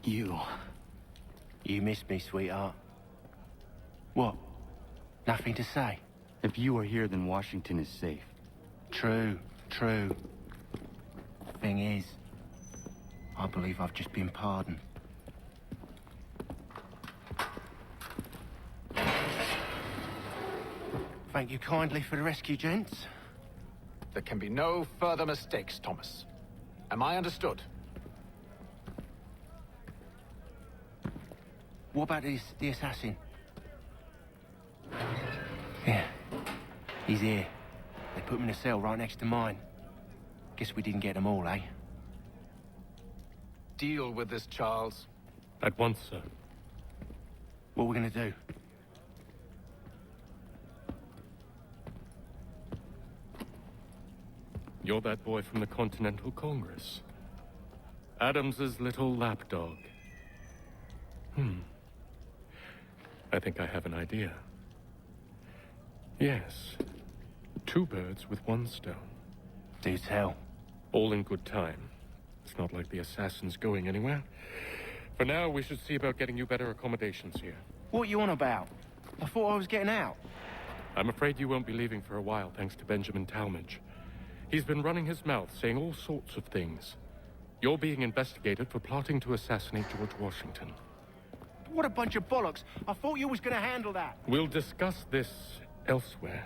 You. You missed me, sweetheart. What? Nothing to say? If you are here, then Washington is safe. True, true. Thing is, I believe I've just been pardoned. Thank you kindly for the rescue, gents. There can be no further mistakes, Thomas. Am I understood? What about the assassin? Yeah, he's here. They put him in a cell right next to mine. Guess we didn't get them all, eh? Deal with this, Charles. At once, sir. What are we gonna do? You're that boy from the Continental Congress. Adams's little lapdog. I think I have an idea. Yes. 2 birds with 1 stone. Do tell. All in good time. It's not like the assassin's going anywhere. For now, we should see about getting you better accommodations here. What are you on about? I thought I was getting out. I'm afraid you won't be leaving for a while, thanks to Benjamin Talmadge. He's been running his mouth, saying all sorts of things. You're being investigated for plotting to assassinate George Washington. What a bunch of bollocks. I thought you was gonna handle that. We'll discuss this elsewhere.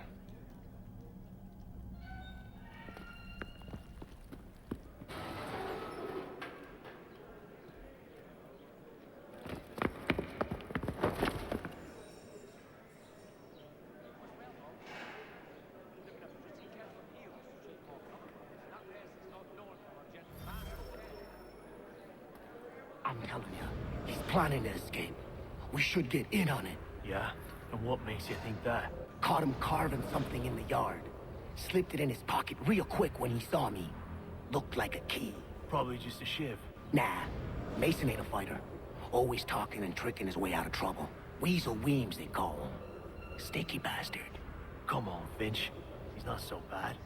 I'm telling you, he's planning to escape. We should get in on it. Yeah? And what makes you think that? Caught him carving something in the yard. Slipped it in his pocket real quick when he saw me. Looked like a key. Probably just a shiv. Nah, Mason ain't a fighter. Always talking and tricking his way out of trouble. Weasel Weems, they call him. Sneaky bastard. Come on, Finch. He's not so bad.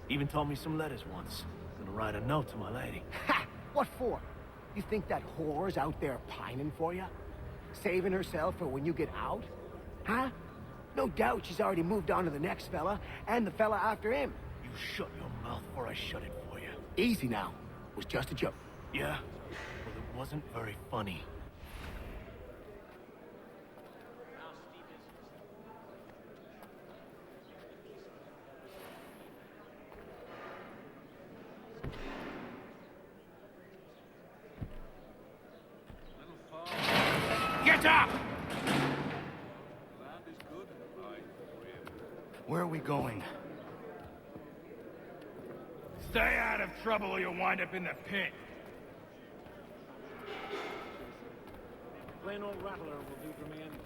Even told me some letters once. Gonna write a note to my lady. Ha! What for? You think that whore's out there pining for you? Saving herself for when you get out? Huh? No doubt she's already moved on to the next fella, and the fella after him. You shut your mouth or I shut it for you. Easy now. It was just a joke. Yeah? Well, it wasn't very funny. Get up! Where are we going? Stay out of trouble or you'll wind up in the pit. Plain old rattler will do for me anytime.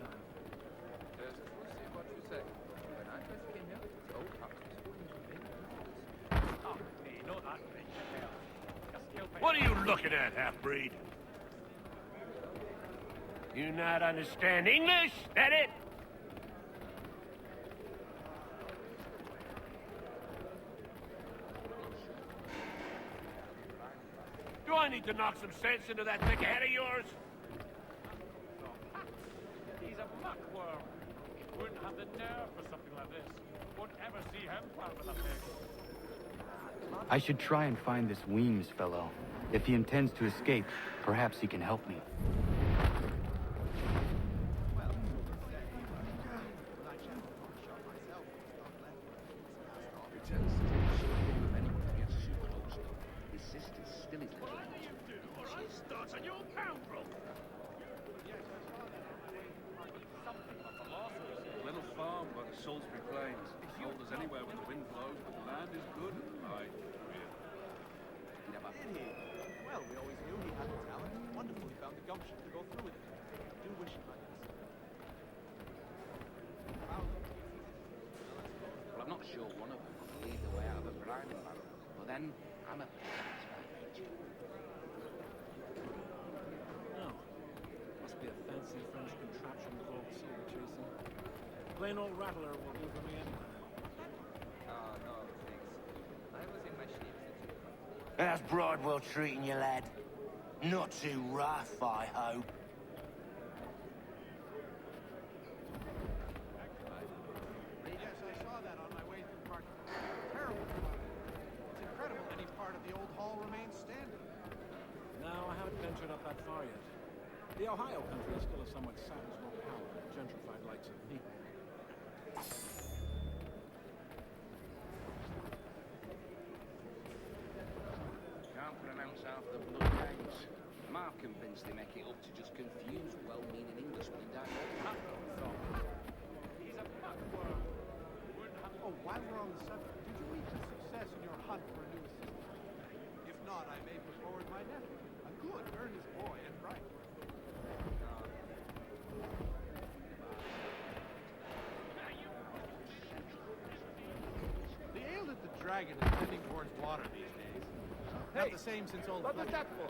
What are you looking at, half-breed? You not understand English? That it? Do I need to knock some sense into that thick head of yours? He's a muckworm. Wouldn't have the nerve for something like this. Won't ever see him part with a pig. I should try and find this Weems fellow. If he intends to escape, perhaps he can help me. Little farm by the Salisbury Plains. Cold as anywhere when the wind blows, but the land is good and right. Well, we always knew he had the talent. Wonderful he found the gumption to go through with it. I do wish he might have Well, I'm not sure one of them could lead the way out of a grinding barrel. But then, I'm a satisfied creature. No. Must be a fancy French contraption with old silver chasing. Plain old rattler will do for me anytime. Oh, no, thanks. I was in my sleep. How's Broadwell treating you, lad? Not too rough, I hope. Yes, I saw that on my way through part. Terrible fire. It's incredible any part of the old hall remains standing. No, I haven't ventured up that far yet. The Ohio country is still a somewhat savage locale, gentrified like St. Pete. Can't pronounce half the blood names. Mark convinced they make it up to just confuse well-meaning Englishmen in dialect. He's a muckworm. Oh, while we're on the subject, did you meet with success in your hunt for a new assistant? If not, I may put forward my nephew, a good, earnest boy and bright. The ale that the dragon is tending towards water these days. Not the same since old. What was that for?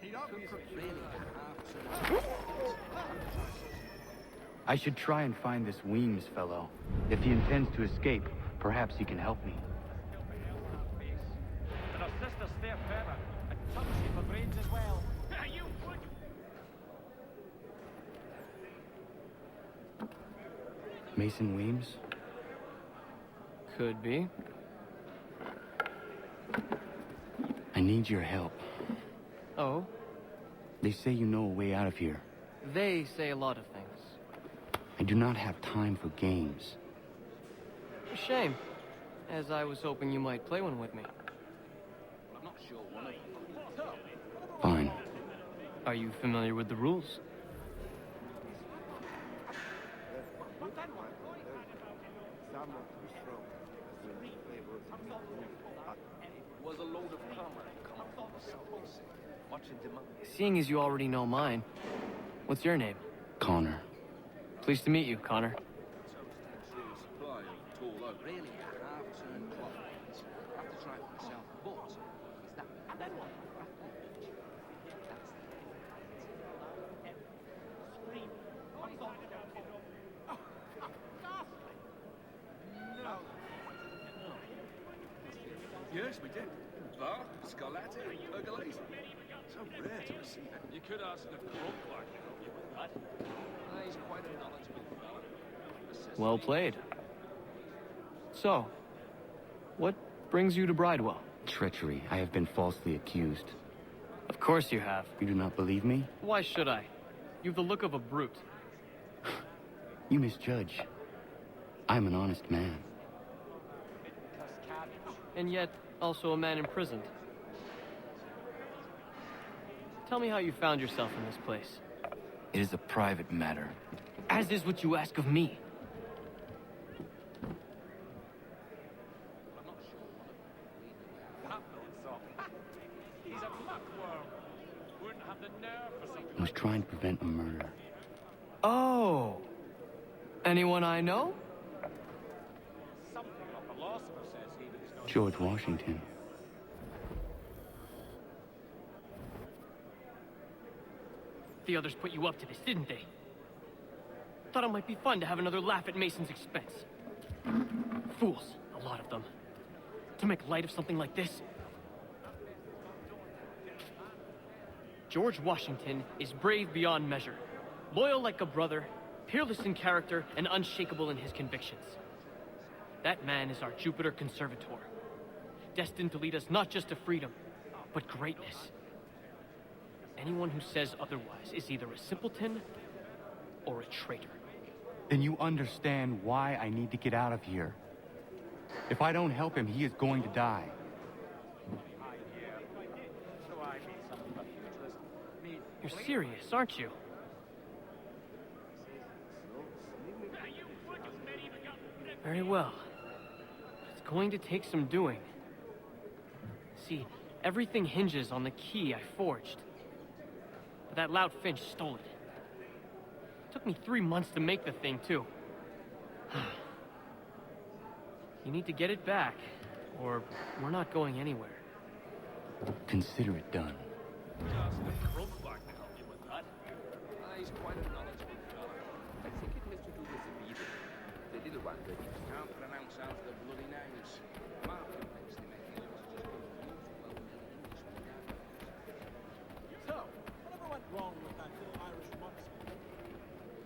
He'd obviously I should try and find this Weems fellow. If he intends to escape, perhaps he can help me. And our sister's fair feather, and tongue shape of brains as well. You would. Mason Weems? Could be. I need your help. Oh? They say you know a way out of here. They say a lot of things. I do not have time for games. A shame, as I was hoping you might play one with me. I'm not sure one of them. Fine. Are you familiar with the rules? Was a load of karma coming from the south. Watching demand. Seeing as you already know mine, what's your name? Connor. Pleased to meet you, Connor. Supply of tall oak. Really a half-turned clockwise. I have to try it for myself, but is that and then what? Yes, we did. Bar, Scarlatti, Pergolese. So rare to receive it. You could ask the crook clerk to help you with that. He's quite a knowledgeable fellow. Well played. So, what brings you to Bridewell? Treachery. I have been falsely accused. Of course you have. You do not believe me? Why should I? You've the look of a brute. You misjudge. I'm an honest man. And yet, also a man imprisoned. Tell me how you found yourself in this place. It is a private matter. As is what you ask of me. He's a muckworm. Wouldn't have the nerve for something I was trying to prevent a murder. Oh. Anyone I know? something a philosopher says he that is not George Washington. The others put you up to this, didn't they? Thought it might be fun to have another laugh at Mason's expense. Fools, a lot of them. To make light of something like this. George Washington is brave beyond measure, loyal like a brother, peerless in character, and unshakable in his convictions. That man is our Jupiter Conservator, destined to lead us not just to freedom, but greatness. Anyone who says otherwise is either a simpleton or a traitor. Then you understand why I need to get out of here. If I don't help him, he is going to die. You're serious, aren't you? Very well. It's going to take some doing. See, everything hinges on the key I forged. But that loud Finch stole it. Took me 3 months to make the thing, too. You need to get it back, or we're not going anywhere. Consider it done. Ask the front back to help you with that. He's quite a knowledgeable fellow. I think it has to do with the reading. The little one that he can't pronounce out the bloody names. Mark convinced him he ought to just go and use well-known Englishman down. So, whatever went wrong with that little Irish monster?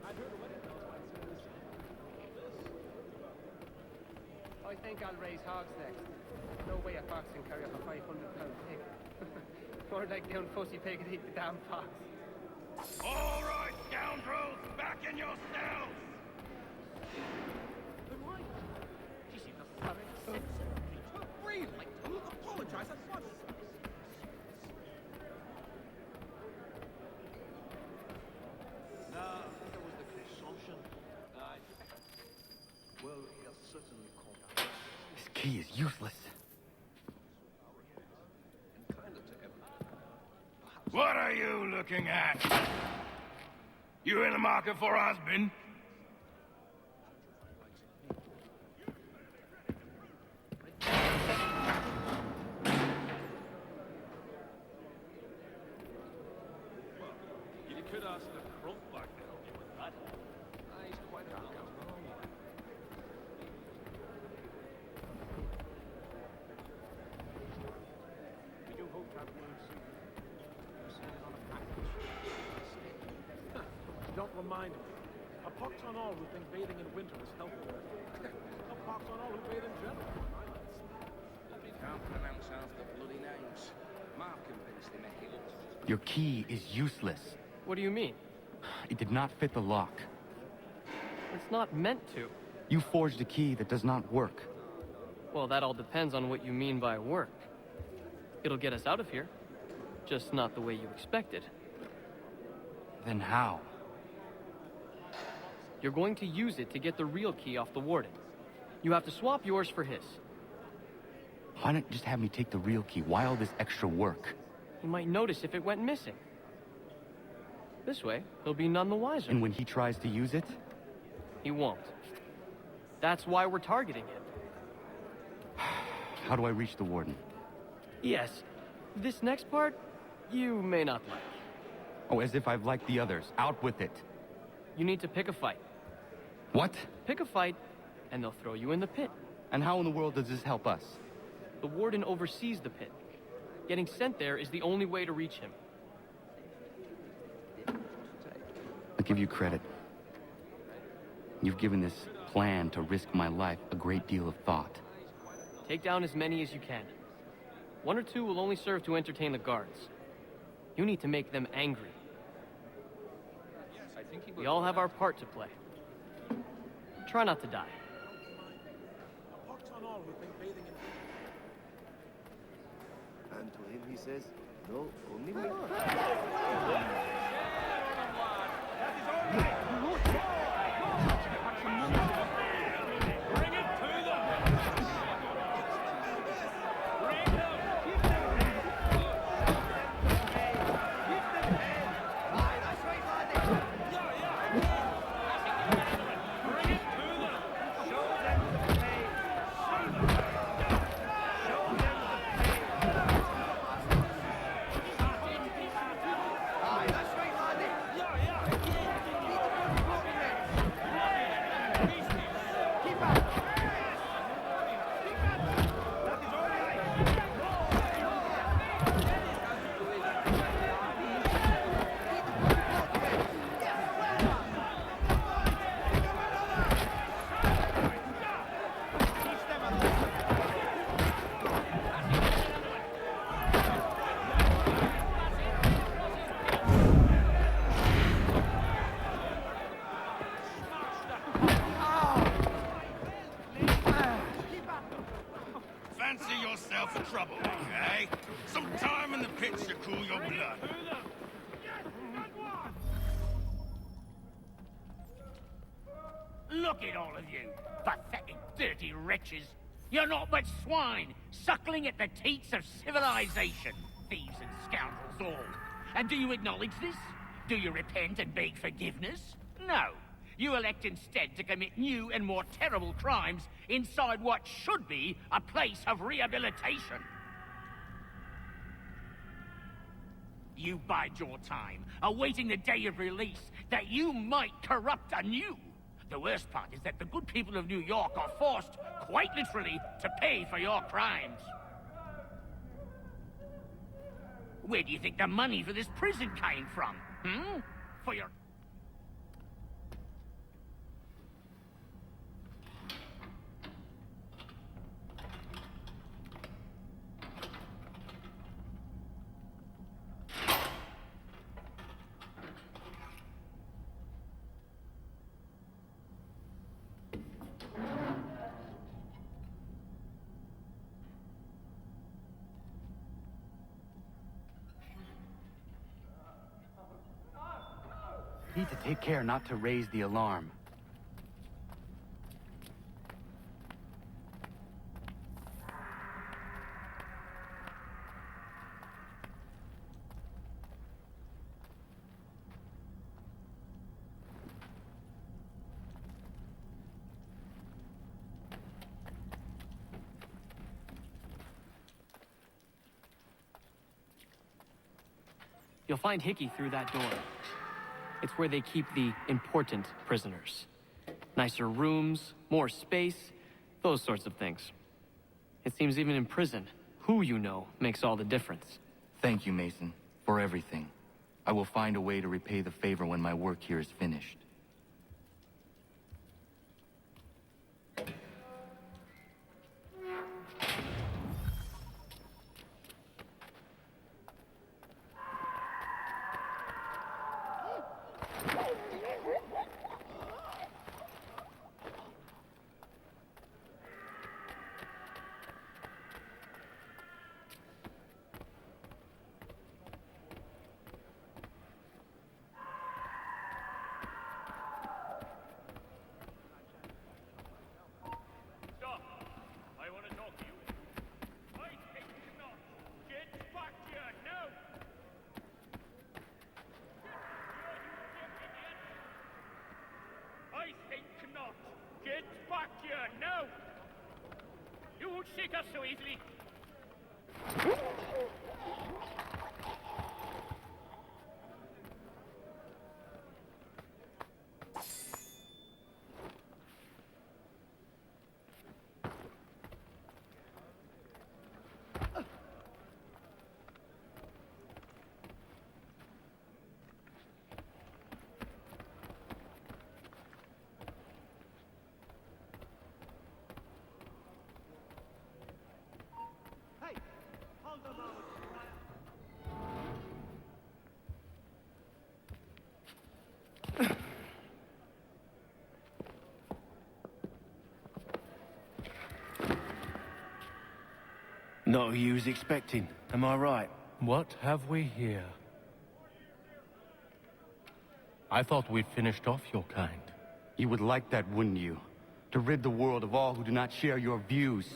I'd heard a wedding bells might say this. I think I'll raise hogs next. No way a fox can carry up a 500-pound pig. More like the unfussy pig would eat the damn fox. All right, scoundrels, back in your cells! Then why? You seem to thoroughly sensitive. Really? Apologize at once. There was the consumption. Well, he has certainly come. This key is useless. What are you looking at? You in the market for a husband? You could ask the front back to help you with that. He's quite a knowledgeable. We do hope that we'll soon. On a package. Don't remind me. A pox on all who think bathing in winter is healthier. A pox on all who bathe in general. He can't pronounce out the bloody names. Mark convinced him he ought to just... Your key is useless. What do you mean? It did not fit the lock. It's not meant to. You forged a key that does not work. Well, that all depends on what you mean by work. It'll get us out of here. Just not the way you expected. Then how? You're going to use it to get the real key off the warden. You have to swap yours for his. Why not just have me take the real key? Why all this extra work? He might notice if it went missing. This way, he'll be none the wiser. And when he tries to use it? He won't. That's why we're targeting him. How do I reach the warden? Yes. This next part, you may not like. Oh, as if I've liked the others. Out with it. You need to pick a fight. What? Pick a fight, and they'll throw you in the pit. And how in the world does this help us? The warden oversees the pit. Getting sent there is the only way to reach him. I'll give you credit. You've given this plan to risk my life a great deal of thought. Take down as many as you can. One or two will only serve to entertain the guards. You need to make them angry. We all have our part to play. Try not to die. A pox on all who think bathing in... And to him he says, no, only me. Bring it to them! Bring them! Fancy yourself a troublemaker, eh? Some time in the pits to cool your blood. Look at all of you, pathetic, dirty wretches. You're not but swine, suckling at the teats of civilization. Thieves and scoundrels all. And do you acknowledge this? Do you repent and beg forgiveness? No. you elect instead to commit new and more terrible crimes inside what should be a place of rehabilitation. You bide your time, awaiting the day of release, that you might corrupt anew. The worst part is that the good people of New York are forced, quite literally, to pay for your crimes. Where do you think the money for this prison came from? For your... Need to take care not to raise the alarm. You'll find Hickey through that door. It's where they keep the important prisoners. Nicer rooms, more space, those sorts of things. It seems even in prison, who you know makes all the difference. Thank you, Mason, for everything. I will find a way to repay the favor when my work here is finished. Stop! I want to talk to you. I think not. Get back here now! I think not. Get back here now! You won't shake us so easily. Hey, hold a moment. Not who you was expecting, am I right? What have we here? I thought we'd finished off your kind. You would like that, wouldn't you? To rid the world of all who do not share your views.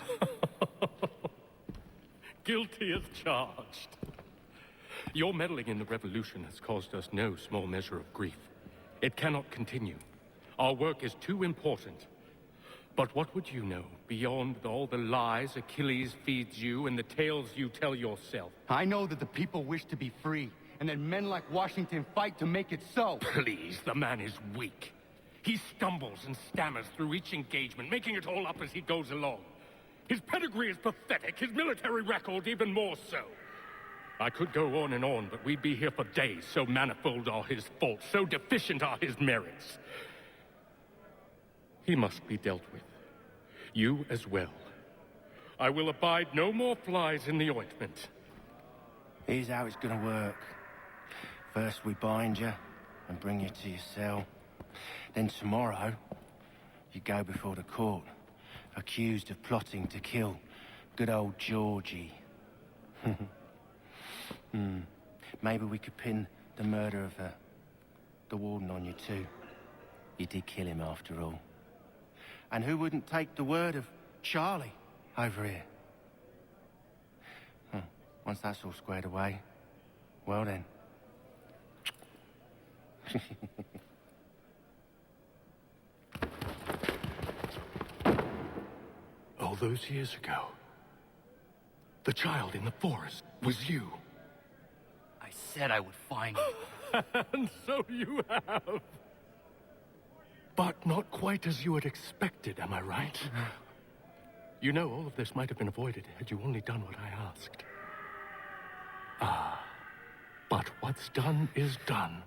Guilty as charged. Your meddling in the revolution has caused us no small measure of grief. It cannot continue. Our work is too important. But what would you know beyond all the lies Achilles feeds you and the tales you tell yourself? I know that the people wish to be free, and that men like Washington fight to make it so. Please, the man is weak. He stumbles and stammers through each engagement, making it all up as he goes along. His pedigree is pathetic, his military record even more so. I could go on and on, but we'd be here for days, so manifold are his faults, so deficient are his merits. He must be dealt with. You as well. I will abide no more flies in the ointment. Here's how it's gonna work. First we bind you and bring you to your cell. Then tomorrow, you go before the court, accused of plotting to kill good old Georgie. Maybe we could pin the murder of the warden on you too. You did kill him after all. And who wouldn't take the word of Charlie over here? Once that's all squared away, well then. All those years ago, the child in the forest was you. I said I would find you. And so you have. But not quite as you had expected, am I right? You know, all of this might have been avoided had you only done what I asked. But what's done is done.